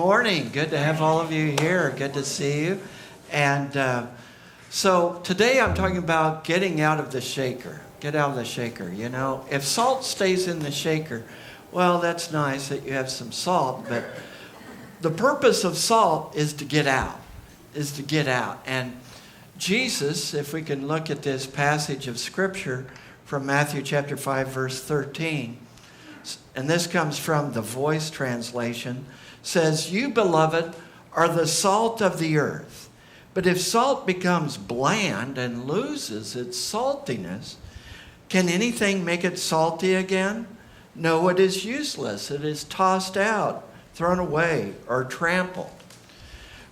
morning. Good to have all of you here. Good to see you. And so today I'm talking about getting out of the shaker. Get out of the shaker. You know, if salt stays in the shaker, well, that's nice that you have some salt, but the purpose of salt is to get out, And Jesus, if we can look at this passage of Scripture from Matthew chapter 5, verse 13, and this comes from the Voice translation, says, "You, beloved, are the salt of the earth. But if salt becomes bland and loses its saltiness, can anything make it salty again? No, it is useless. It is tossed out, thrown away, or trampled."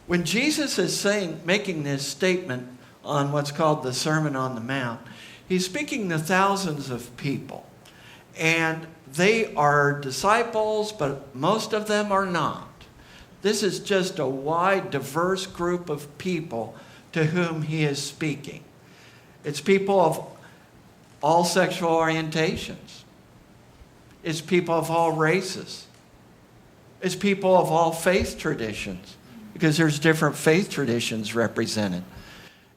When Jesus is making this statement on what's called the Sermon on the Mount, he's speaking to thousands of people. And they are disciples, but most of them are not. This is just a wide, diverse group of people to whom he is speaking. It's people of all sexual orientations. It's people of all races. It's people of all faith traditions, because there's different faith traditions represented.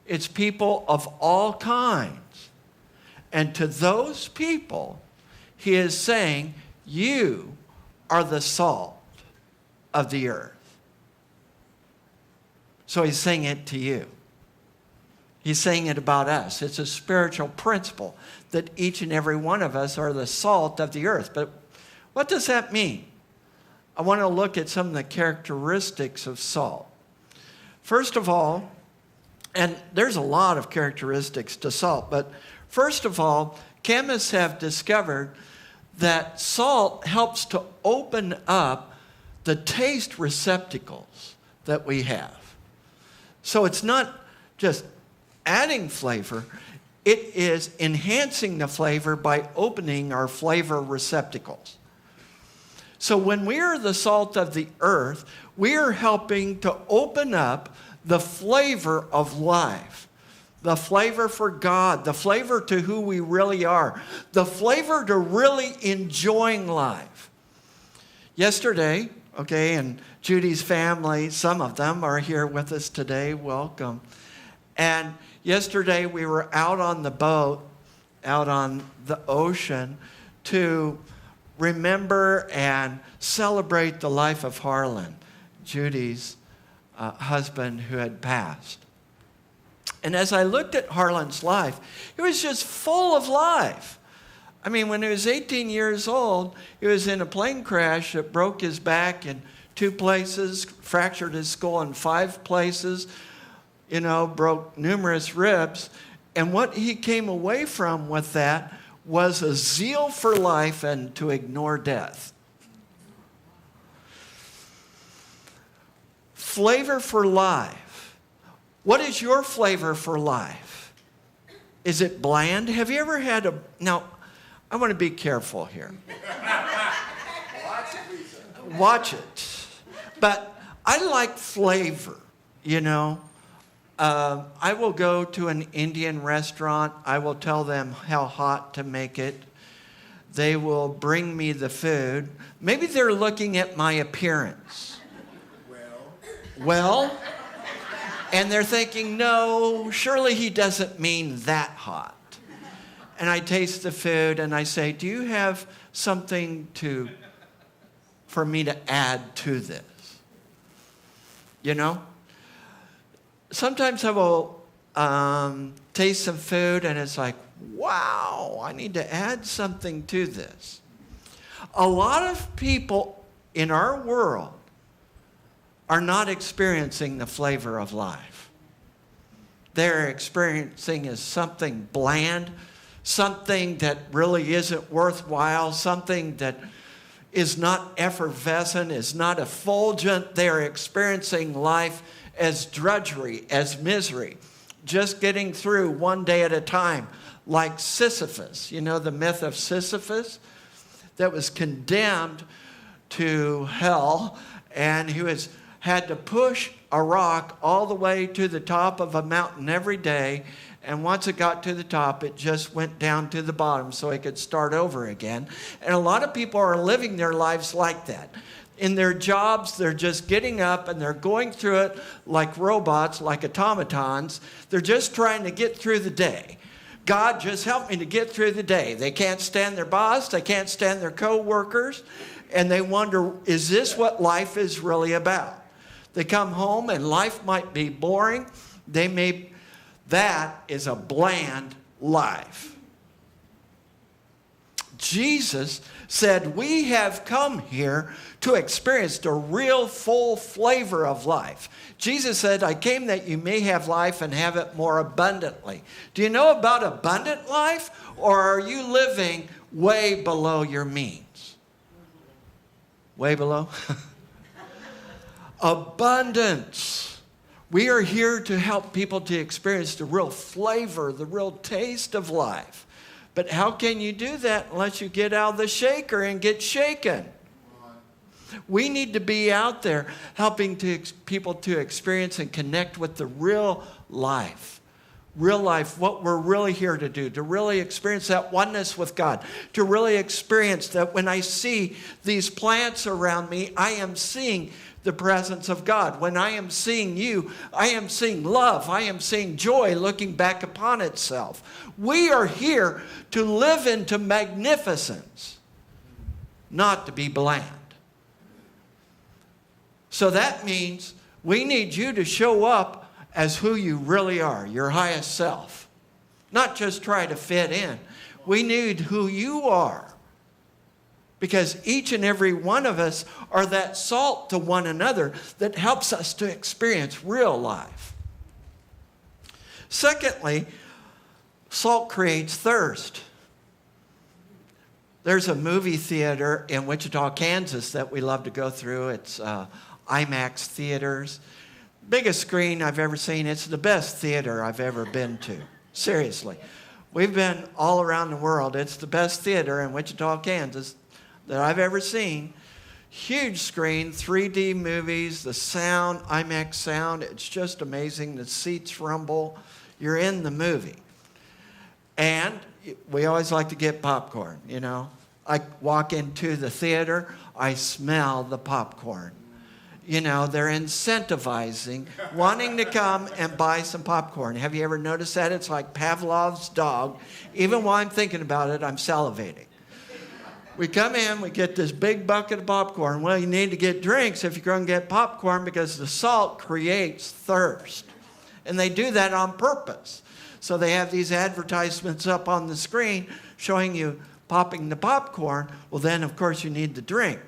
It's people of all kinds. And to those people, he is saying, you are the salt of the earth. So he's saying it to you. He's saying it about us. It's a spiritual principle that each and every one of us are the salt of the earth. But what does that mean? I want to look at some of the characteristics of salt. First of all, and there's a lot of characteristics to salt, but first of all, chemists have discovered that salt helps to open up the taste receptacles that we have. So it's not just adding flavor, it is enhancing the flavor by opening our flavor receptacles. So when we are the salt of the earth, we are helping to open up the flavor of life. The flavor for God, the flavor to who we really are, the flavor to really enjoying life. Yesterday, and Judy's family, some of them are here with us today. Welcome. And yesterday we were out on the boat, out on the ocean, to remember and celebrate the life of Harlan, Judy's husband who had passed. And as I looked at Harlan's life, it was just full of life. I mean, when he was 18 years old, he was in a plane crash that broke his back in 2 places, fractured his skull in 5 places, broke numerous ribs. And what he came away from with that was a zeal for life and to ignore death. Flavor for life. What is your flavor for life? Is it bland? Have you ever had now, I want to be careful here. Watch it. But I like flavor, I will go to an Indian restaurant. I will tell them how hot to make it. They will bring me the food. Maybe they're looking at my appearance. Well, and they're thinking, no, surely he doesn't mean that hot. And I taste the food and I say, do you have something for me to add to this? Sometimes I will taste some food and it's like, wow, I need to add something to this. A lot of people in our world are not experiencing the flavor of life. They're experiencing as something bland, something that really isn't worthwhile, something that is not effervescent, is not effulgent. They're experiencing life as drudgery, as misery, just getting through one day at a time, like Sisyphus. You know the myth of Sisyphus that was condemned to hell, and he had to push a rock all the way to the top of a mountain every day, and once it got to the top, it just went down to the bottom so he could start over again. And a lot of people are living their lives like that. In their jobs, they're just getting up and they're going through it like robots, like automatons. They're just trying to get through the day. God, just help me to get through the day. They can't stand their boss. They can't stand their co-workers. And they wonder, is this what life is really about? They come home and life might be boring. That is a bland life. Jesus said, we have come here to experience the real full flavor of life. Jesus said, I came that you may have life and have it more abundantly. Do you know about abundant life, or are you living way below your means? Way below? Abundance. We are here to help people to experience the real flavor, the real taste of life. But how can you do that unless you get out of the shaker and get shaken? We need to be out there helping people to experience and connect with the real life. Real life, what we're really here to do, to really experience that oneness with God, to really experience that when I see these plants around me, I am seeing the presence of God. When I am seeing you, I am seeing love. I am seeing joy looking back upon itself. We are here to live into magnificence, not to be bland. So that means we need you to show up as who you really are, your highest self. Not just try to fit in. We need who you are. Because each and every one of us are that salt to one another that helps us to experience real life. Secondly, salt creates thirst. There's a movie theater in Wichita, Kansas that we love to go through. It's IMAX theaters. Biggest screen I've ever seen. It's the best theater I've ever been to. Seriously. We've been all around the world. It's the best theater in Wichita, Kansas that I've ever seen. Huge screen, 3D movies, the sound, IMAX sound. It's just amazing. The seats rumble. You're in the movie. And we always like to get popcorn, you know. I walk into the theater, I smell the popcorn. You know, they're incentivizing, wanting to come and buy some popcorn. Have you ever noticed that? It's like Pavlov's dog. Even while I'm thinking about it, I'm salivating. We come in, we get this big bucket of popcorn. Well, you need to get drinks if you're going to get popcorn because the salt creates thirst. And they do that on purpose. So they have these advertisements up on the screen showing you popping the popcorn. Well, then, of course, you need the drink.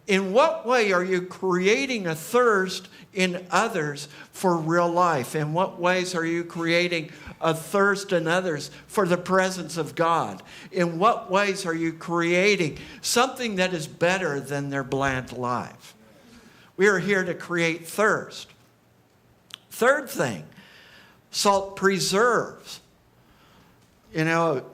In what way are you creating a thirst in others for real life? In what ways are you creating a thirst in others for the presence of God? In what ways are you creating something that is better than their bland life? We are here to create thirst. Third thing, salt preserves. You know,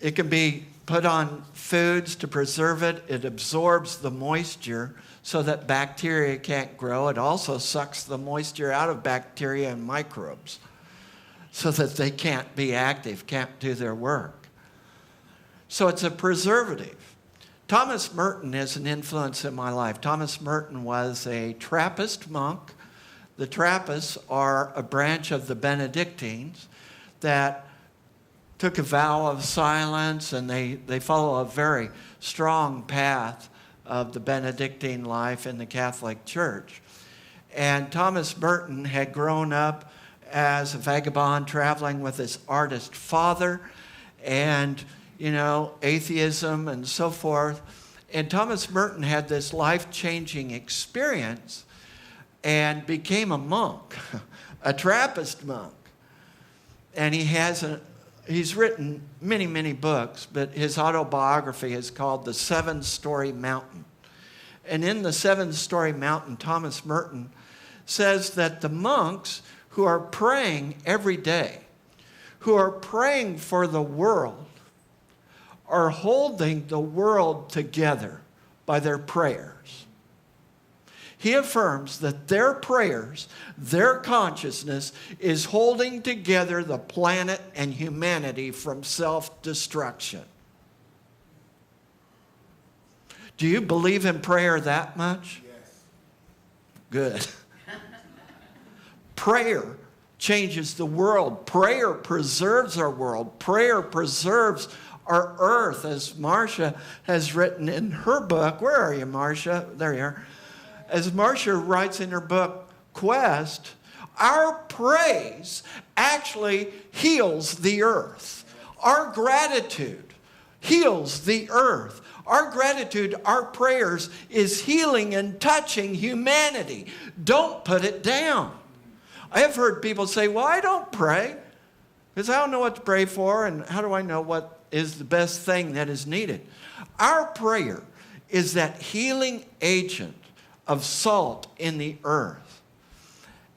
it can be put on foods to preserve it. It absorbs the moisture so that bacteria can't grow. It also sucks the moisture out of bacteria and microbes so that they can't be active, can't do their work. So it's a preservative. Thomas Merton is an influence in my life. Thomas Merton was a Trappist monk. The Trappists are a branch of the Benedictines that took a vow of silence, and they follow a very strong path of the Benedictine life in the Catholic Church. And Thomas Merton had grown up as a vagabond traveling with his artist father and, you know, atheism and so forth. And Thomas Merton had this life-changing experience and became a monk, a Trappist monk. And he's written many, many books, but his autobiography is called The Seven-Story Mountain. And in The Seven-Story Mountain, Thomas Merton says that the monks who are praying every day, who are praying for the world, are holding the world together by their prayers. He affirms that their prayers, their consciousness is holding together the planet and humanity from self-destruction. Do you believe in prayer that much? Yes. Good. Prayer changes the world. Prayer preserves our world. Prayer preserves our earth, as Marcia has written in her book. Where are you, Marcia? There you are. As Marcia writes in her book, Quest, our praise actually heals the earth. Our gratitude heals the earth. Our gratitude, our prayers is healing and touching humanity. Don't put it down. I have heard people say, well, I don't pray because I don't know what to pray for, and how do I know what is the best thing that is needed? Our prayer is that healing agent of salt in the earth.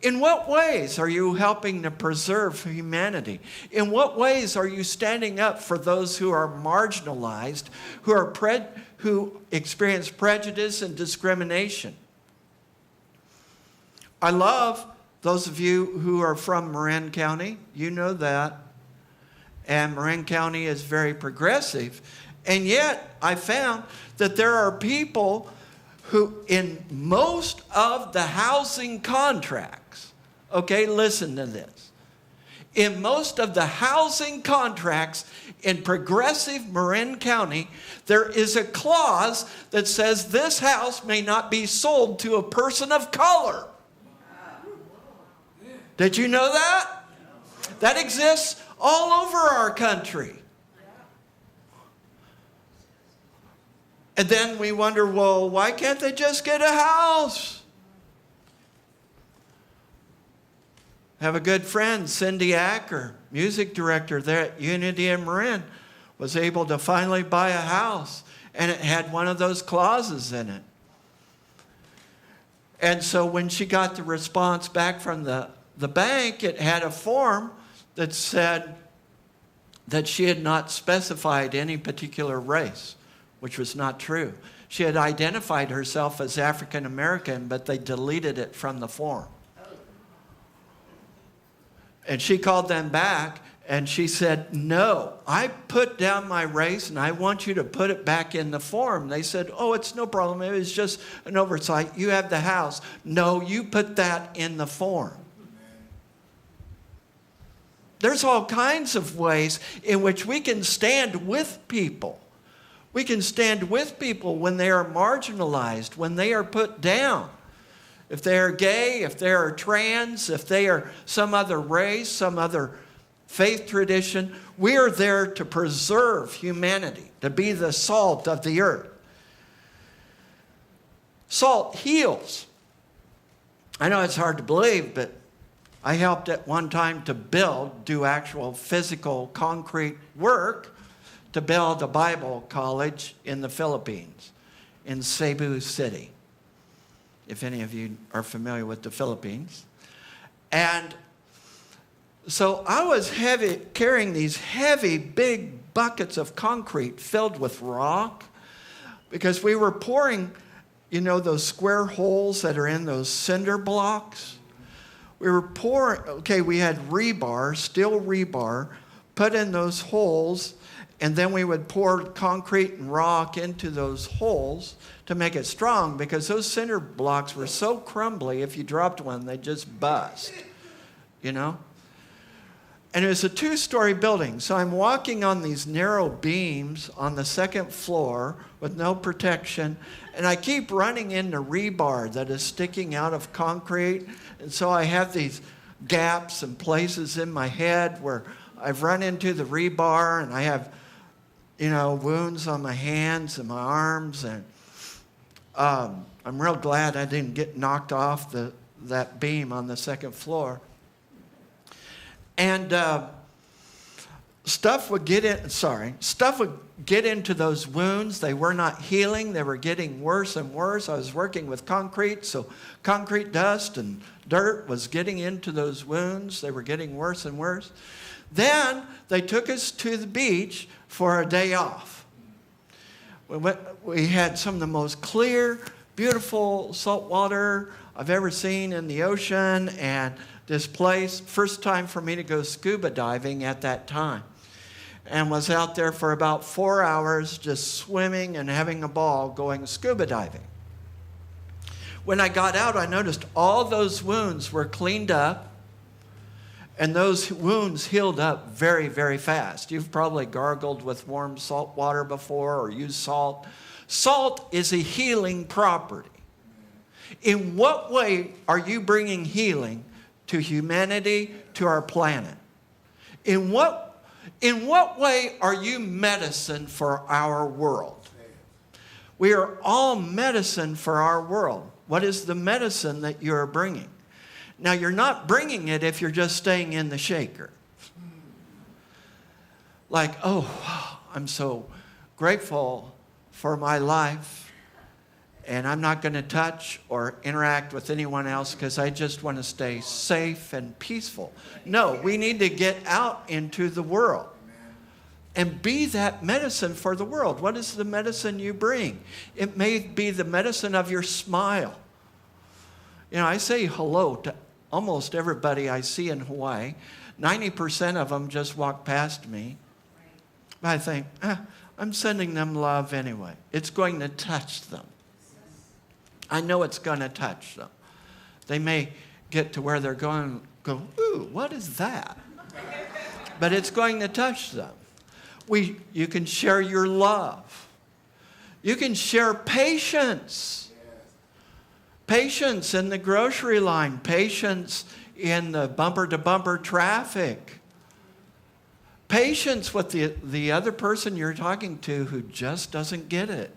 In what ways are you helping to preserve humanity? In what ways are you standing up for those who are marginalized, who experience prejudice and discrimination? I love those of you who are from Marin County. You know that. And Marin County is very progressive. And yet, I found that there are people who, in most of the housing contracts, okay, listen to this. In most of the housing contracts in progressive Marin County, there is a clause that says this house may not be sold to a person of color. Did you know that? That exists all over our country. And then we wonder, well, why can't they just get a house? I have a good friend, Cindy Acker, music director there at Unity in Marin, was able to finally buy a house, and it had one of those clauses in it. And so when she got the response back from the bank, it had a form that said that she had not specified any particular race, which was not true. She had identified herself as African American, but they deleted it from the form. And she called them back and she said, no, I put down my race and I want you to put it back in the form. They said, oh, it's no problem. It was just an oversight. You have the house. No, you put that in the form. There's all kinds of ways in which we can stand with people. We can stand with people when they are marginalized, when they are put down. If they are gay, if they are trans, if they are some other race, some other faith tradition, we are there to preserve humanity, to be the salt of the earth. Salt heals. I know it's hard to believe, but I helped at one time to do actual physical concrete work to build a Bible college in the Philippines, in Cebu City, if any of you are familiar with the Philippines. And so I was carrying these heavy, big buckets of concrete filled with rock because we were pouring, you know, those square holes that are in those cinder blocks. We were pouring, we had rebar, steel rebar, put in those holes, and then we would pour concrete and rock into those holes to make it strong because those cinder blocks were so crumbly, if you dropped one, they'd just bust, you know? And it was a 2-story building, so I'm walking on these narrow beams on the second floor with no protection, and I keep running into rebar that is sticking out of concrete, and so I have these gaps and places in my head where I've run into the rebar, and I have, you know, wounds on my hands and my arms, and I'm real glad I didn't get knocked off that beam on the second floor. And stuff would get into those wounds. They were not healing. They were getting worse and worse. I was working with concrete, so concrete dust and dirt was getting into those wounds. They were getting worse and worse. Then they took us to the beach for a day off. We had some of the most clear, beautiful salt water I've ever seen in the ocean, and this place, first time for me to go scuba diving at that time. and was out there for about 4 hours just swimming and having a ball going scuba diving. When I got out, I noticed all those wounds were cleaned up, and those wounds healed up very, very fast. You've probably gargled with warm salt water before or used salt. Salt is a healing property. In what way are you bringing healing to humanity, to our planet? In what way are you medicine for our world? We are all medicine for our world. What is the medicine that you are bringing? Now, you're not bringing it if you're just staying in the shaker. Like, oh, I'm so grateful for my life, and I'm not going to touch or interact with anyone else because I just want to stay safe and peaceful. No, we need to get out into the world and be that medicine for the world. What is the medicine you bring? It may be the medicine of your smile. You know, I say hello to almost everybody I see in Hawaii. 90% of them just walk past me. But I think, I'm sending them love anyway. It's going to touch them. I know it's going to touch them. They may get to where they're going, go, ooh, what is that? But it's going to touch them. You can share your love. You can share patience. Patience in the grocery line. Patience in the bumper-to-bumper traffic. Patience with the other person you're talking to who just doesn't get it.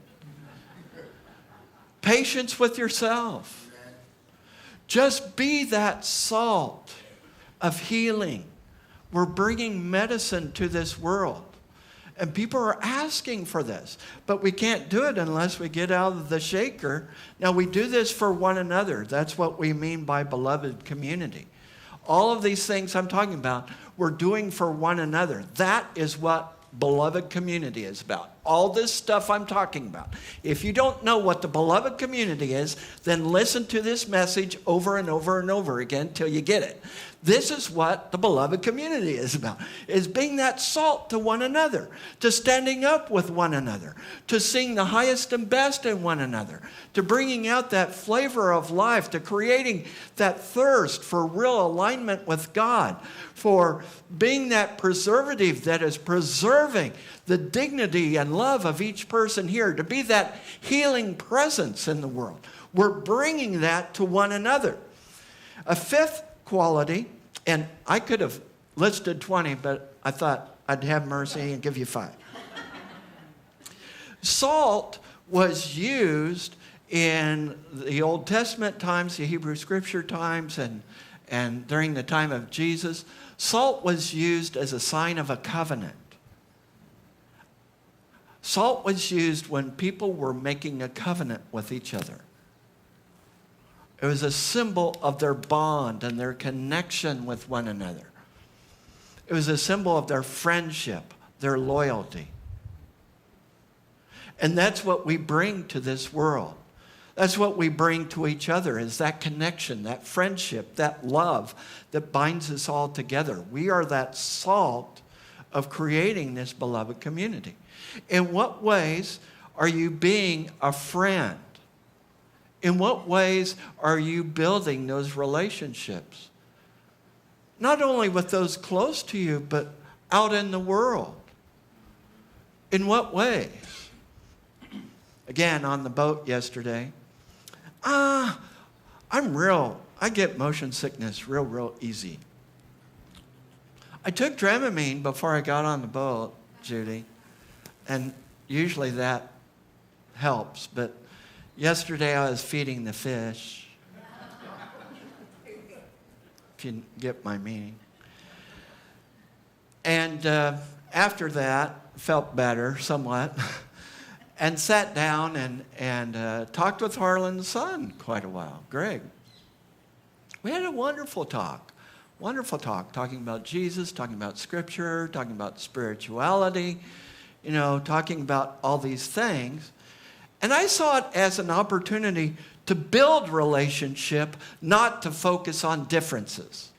Patience with yourself. Just be that salt of healing. We're bringing medicine to this world. And people are asking for this. But we can't do it unless we get out of the shaker. Now, we do this for one another. That's what we mean by beloved community. All of these things I'm talking about, we're doing for one another. That is what beloved community is about. All this stuff I'm talking about. If you don't know what the beloved community is, then listen to this message over and over and over again till you get it. This is what the beloved community is about, is being that salt to one another, to standing up with one another, to seeing the highest and best in one another, to bringing out that flavor of life, to creating that thirst for real alignment with God, for being that preservative that is preserving the dignity and love of each person here, to be that healing presence in the world. We're bringing that to one another. A fifth quality, and I could have listed 20, but I thought I'd have mercy and give you 5. Salt was used in the Old Testament times, the Hebrew Scripture times, and during the time of Jesus. Salt was used as a sign of a covenant. Salt was used when people were making a covenant with each other. It was a symbol of their bond and their connection with one another. It was a symbol of their friendship, their loyalty. And that's what we bring to this world. That's what we bring to each other, is that connection, that friendship, that love that binds us all together. We are that salt of creating this beloved community. In what ways are you being a friend? In what ways are you building those relationships? Not only with those close to you, but out in the world. In what ways? Again, on the boat yesterday, I get motion sickness real easy. I took Dramamine before I got on the boat, Judy, and usually that helps, but yesterday I was feeding the fish, if you get my meaning. And after that, felt better somewhat, and sat down and talked with Harlan's son quite a while, Greg. We had a wonderful talk, talking about Jesus, talking about Scripture, talking about spirituality, talking about all these things. And I saw it as an opportunity to build relationship, not to focus on differences.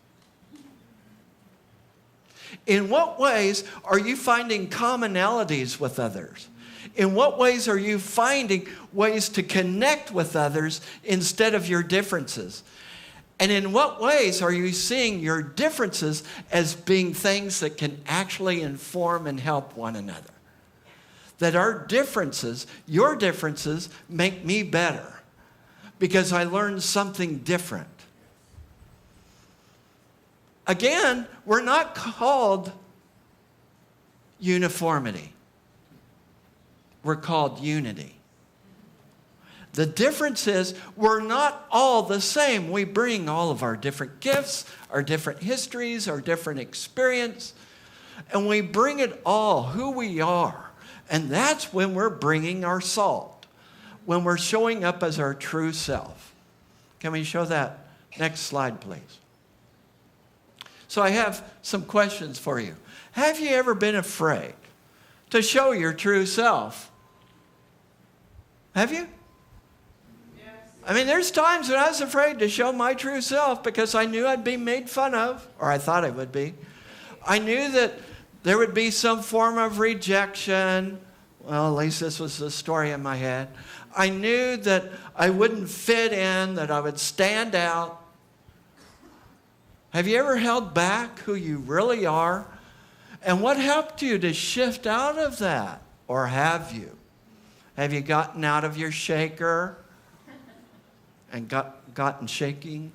In what ways are you finding commonalities with others? In what ways are you finding ways to connect with others instead of your differences? And in what ways are you seeing your differences as being things that can actually inform and help one another? That our differences, your differences, make me better because I learned something different. Again, we're not called uniformity. We're called unity. The difference is we're not all the same. We bring all of our different gifts, our different histories, our different experience, and we bring it all, who we are. And that's when we're bringing our salt, when we're showing up as our true self. Can we show that? Next slide, please. So I have some questions for you. Have you ever been afraid to show your true self? Have you? Yes. I mean, there's times when I was afraid to show my true self because I knew I'd be made fun of, or I thought I would be. I knew that there would be some form of rejection. Well, at least this was the story in my head. I knew that I wouldn't fit in, that I would stand out. Have you ever held back who you really are? And what helped you to shift out of that? Or have you? Have you gotten out of your shaker and gotten shaking?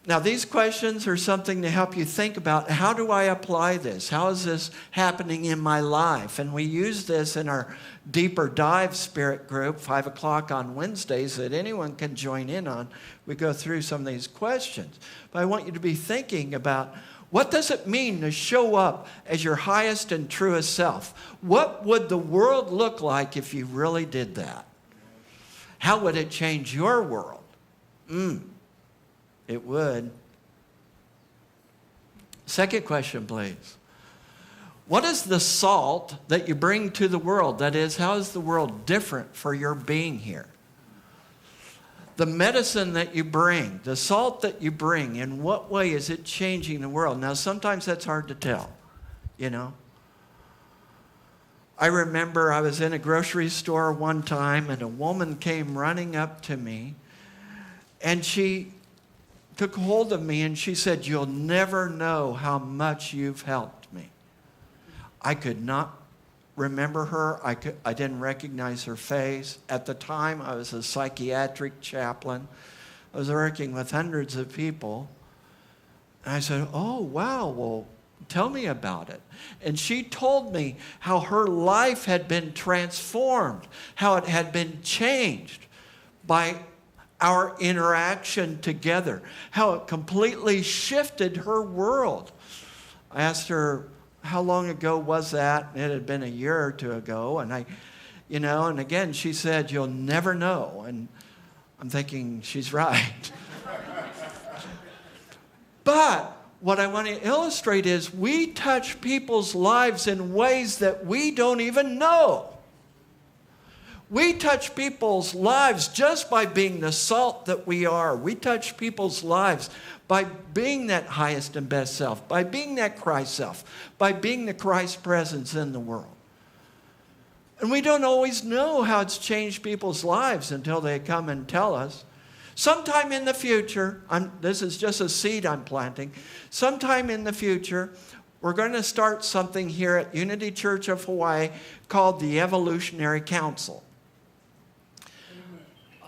Now, these questions are something to help you think about, how do I apply this? How is this happening in my life? And we use this in our Deeper Dive Spirit group, 5 o'clock on Wednesdays, that anyone can join in on. We go through some of these questions. But I want you to be thinking about, what does it mean to show up as your highest and truest self? What would the world look like if you really did that? How would it change your world? It would. Second question, please. What is the salt that you bring to the world? That is, how is the world different for your being here? The medicine that you bring, the salt that you bring, in what way is it changing the world? Now, sometimes that's hard to tell, you know. I remember I was in a grocery store one time and a woman came running up to me and she took hold of me and she said, "You'll never know how much you've helped me." I could not remember her. I didn't recognize her face. At the time, I was a psychiatric chaplain. I was working with hundreds of people. And I said, "Oh, wow, well, tell me about it." And she told me how her life had been transformed, how it had been changed by our interaction together, how it completely shifted her world. I asked her, how long ago was that? It had been a year or two ago. And and again, she said, "You'll never know." And I'm thinking, she's right. But what I want to illustrate is we touch people's lives in ways that we don't even know. We touch people's lives just by being the salt that we are. We touch people's lives by being that highest and best self, by being that Christ self, by being the Christ presence in the world. And we don't always know how it's changed people's lives until they come and tell us. Sometime in the future, this is just a seed I'm planting, sometime in the future, we're going to start something here at Unity Church of Hawaii called the Evolutionary Council.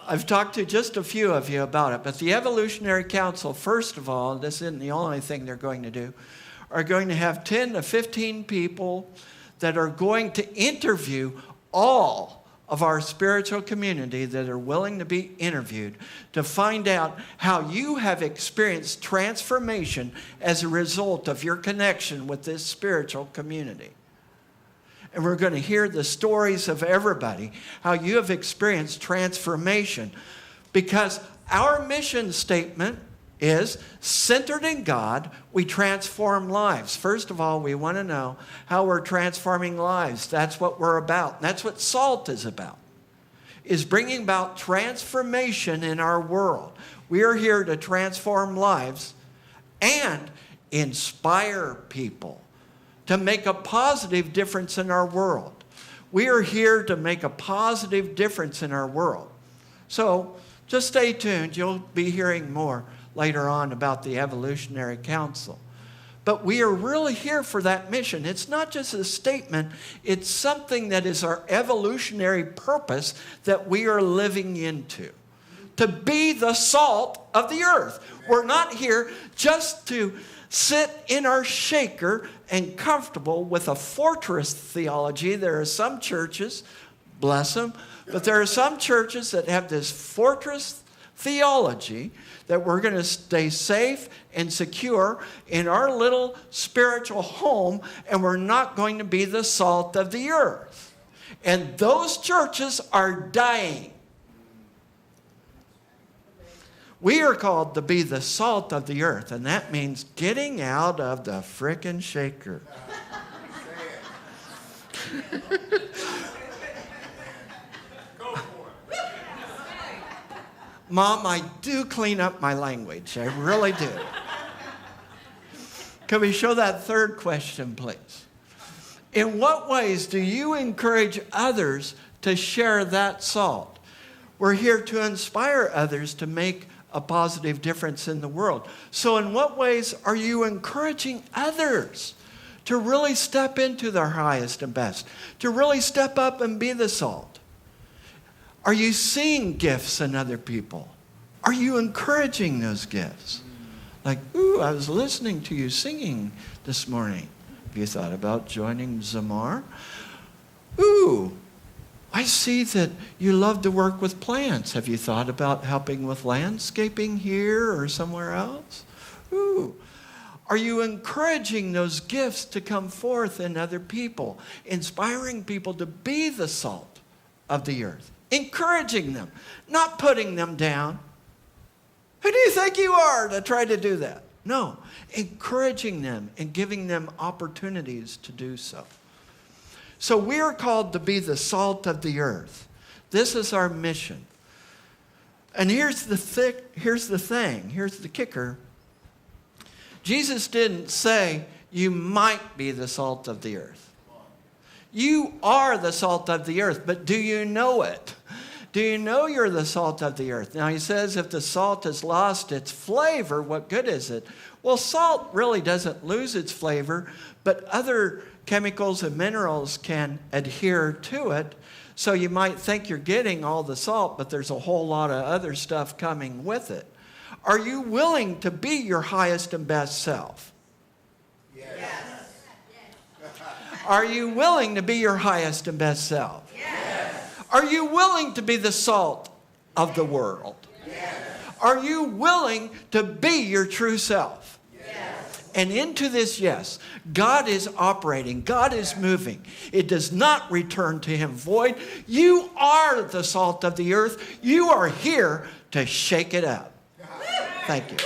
I've talked to just a few of you about it, but the Evolutionary Council, first of all, this isn't the only thing they're going to do, are going to have 10 to 15 people that are going to interview all of our spiritual community that are willing to be interviewed to find out how you have experienced transformation as a result of your connection with this spiritual community. And we're going to hear the stories of everybody, how you have experienced transformation. Because our mission statement is centered in God, we transform lives. First of all, we want to know how we're transforming lives. That's what we're about. And that's what salt is about, is bringing about transformation in our world. We are here to transform lives and inspire people to make a positive difference in our world. We are here to make a positive difference in our world. So just stay tuned. You'll be hearing more later on about the Evolutionary Council. But we are really here for that mission. It's not just a statement. It's something that is our evolutionary purpose that we are living into. To be the salt of the earth. We're not here just to sit in our shaker and comfortable with a fortress theology. There are some churches, bless them, but there are some churches that have this fortress theology that we're going to stay safe and secure in our little spiritual home, and we're not going to be the salt of the earth. And those churches are dying. We are called to be the salt of the earth, and that means getting out of the frickin' shaker. Mom, I do clean up my language. I really do. Can we show that third question, please? In what ways do you encourage others to share that salt? We're here to inspire others to make a positive difference in the world. So in what ways are you encouraging others to really step into their highest and best, to really step up and be the salt? Are you seeing gifts in other people? Are you encouraging those gifts? Like, ooh, I was listening to you singing this morning. Have you thought about joining Zamar? Ooh, I see that you love to work with plants. Have you thought about helping with landscaping here or somewhere else? Ooh. Are you encouraging those gifts to come forth in other people? Inspiring people to be the salt of the earth. Encouraging them, not putting them down. Who do you think you are to try to do that? No, encouraging them and giving them opportunities to do so. So we are called to be the salt of the earth. This is our mission. And here's the thing, here's the kicker. Jesus didn't say you might be the salt of the earth. You are the salt of the earth, but do you know it? Do you know you're the salt of the earth? Now he says if the salt has lost its flavor, what good is it? Well, salt really doesn't lose its flavor, but other chemicals and minerals can adhere to it. So you might think you're getting all the salt, but there's a whole lot of other stuff coming with it. Are you willing to be your highest and best self? Yes. Are you willing to be your highest and best self? Yes. Are you willing to be the salt of the world? Yes. Are you willing to be your true self? Yes. And into this, yes, God is operating. God is moving. It does not return to him void. You are the salt of the earth. You are here to shake it up. Thank you.